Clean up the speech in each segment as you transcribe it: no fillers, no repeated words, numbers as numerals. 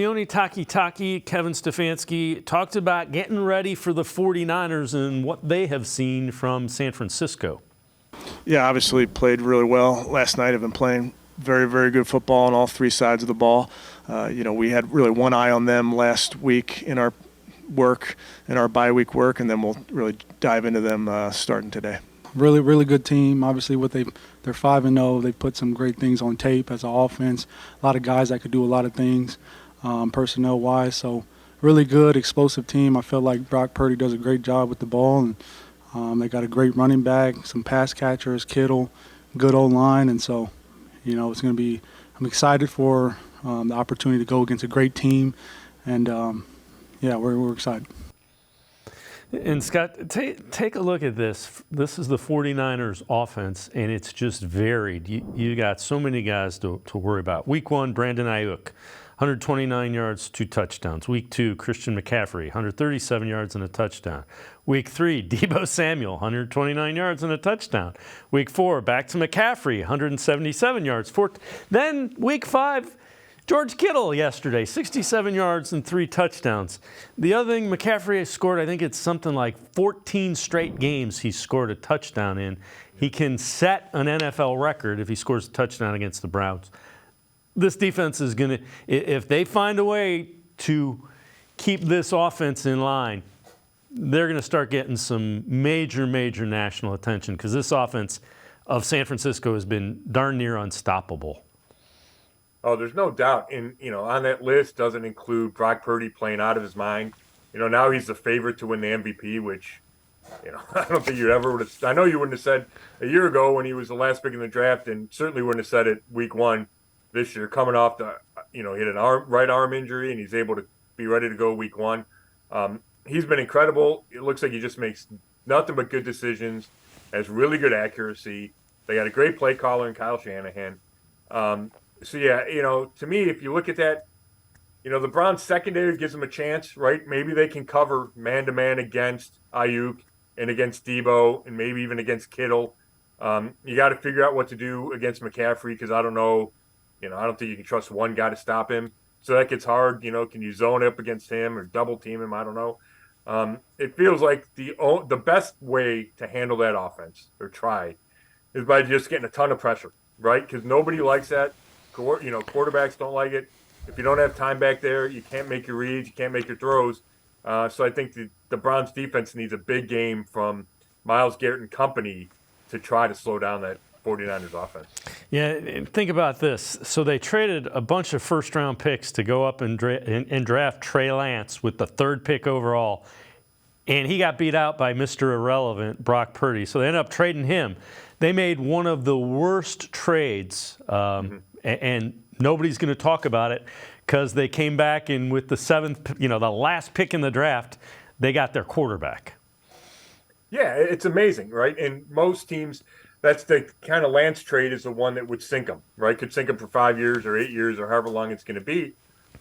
Leone Taki, Kevin Stefanski talked about getting ready for the 49ers and what they have seen from San Francisco. Yeah, obviously played really well last night. Have been playing very, very good football on all three sides of the ball. We had really one eye on them last week in our work, in our bye week work, and then we'll really dive into them starting today. Really, really good team. Obviously, they're 5-0. They put some great things on tape as an offense. A lot of guys that could do a lot of things, personnel-wise. So, really good, explosive team. I feel like Brock Purdy does a great job with the ball, and they got a great running back, some pass catchers, Kittle, good O-line, and so, it's going to be. I'm excited for the opportunity to go against a great team, and we're excited. And Scott, take a look at this. This is the 49ers offense, and it's just varied. You got so many guys to worry about. Week 1, Brandon Ayuk, 129 yards, 2 touchdowns. Week 2, Christian McCaffrey, 137 yards and a touchdown. Week 3, Deebo Samuel, 129 yards and a touchdown. Week 4, back to McCaffrey, 177 yards. Then Week 5, George Kittle yesterday, 67 yards and 3 touchdowns. The other thing, McCaffrey has scored, I think it's something like 14 straight games he's scored a touchdown in. He can set an NFL record if he scores a touchdown against the Browns. This defense is going to, if they find a way to keep this offense in line, they're going to start getting some major, major national attention because this offense of San Francisco has been darn near unstoppable. Oh, there's no doubt. And, on that list doesn't include Brock Purdy playing out of his mind. Now he's the favorite to win the MVP, which, I don't think you ever would have. I know you wouldn't have said a year ago when he was the last pick in the draft, and certainly wouldn't have said it week 1 this year, coming off he had an right arm injury, and he's able to be ready to go week 1. He's been incredible. It looks like he just makes nothing but good decisions, has really good accuracy. They got a great play caller in Kyle Shanahan. So, yeah, to me, if you look at that, the Browns secondary gives them a chance, right? Maybe they can cover man-to-man against Ayuk and against Deebo and maybe even against Kittle. You got to figure out what to do against McCaffrey because I don't know, I don't think you can trust one guy to stop him. So that gets hard. Can you zone up against him or double team him? I don't know. It feels like the best way to handle that offense or try is by just getting a ton of pressure, right? Because nobody likes that. Quarterbacks don't like it. If you don't have time back there, you can't make your reads, you can't make your throws. So I think the Browns defense needs a big game from Myles Garrett and company to try to slow down that 49ers offense. Yeah, and think about this. So they traded a bunch of first-round picks to go up and draft Trey Lance with the 3rd pick overall, and he got beat out by Mr. Irrelevant, Brock Purdy. So they ended up trading him. They made one of the worst trades, and nobody's going to talk about it because they came back and with the 7th, the last pick in the draft, they got their quarterback. Yeah, it's amazing, right? And most teams, that's the kind of Lance trade is the one that would sink them, right? Could sink them for 5 years or 8 years or however long it's going to be.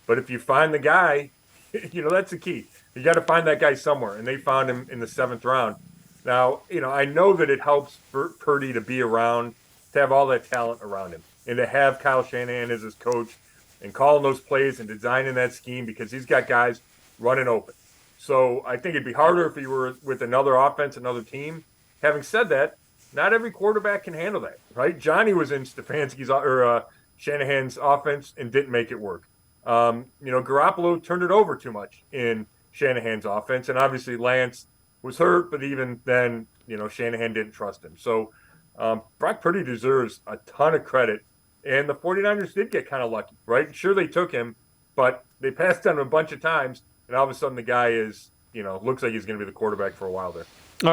But if you find the guy, that's the key. You got to find that guy somewhere, and they found him in the 7th round. Now, I know that it helps for Purdy to be around, to have all that talent around him, and to have Kyle Shanahan as his coach and calling those plays and designing that scheme because he's got guys running open. So I think it'd be harder if he were with another offense, another team. Having said that, not every quarterback can handle that, right? Johnny was in Stefanski's or Shanahan's offense and didn't make it work. Garoppolo turned it over too much in Shanahan's offense, and obviously Lance was hurt, but even then, Shanahan didn't trust him. So Brock Purdy deserves a ton of credit, and the 49ers did get kind of lucky, right? Sure, they took him, but they passed on him a bunch of times, and all of a sudden the guy is, looks like he's going to be the quarterback for a while there.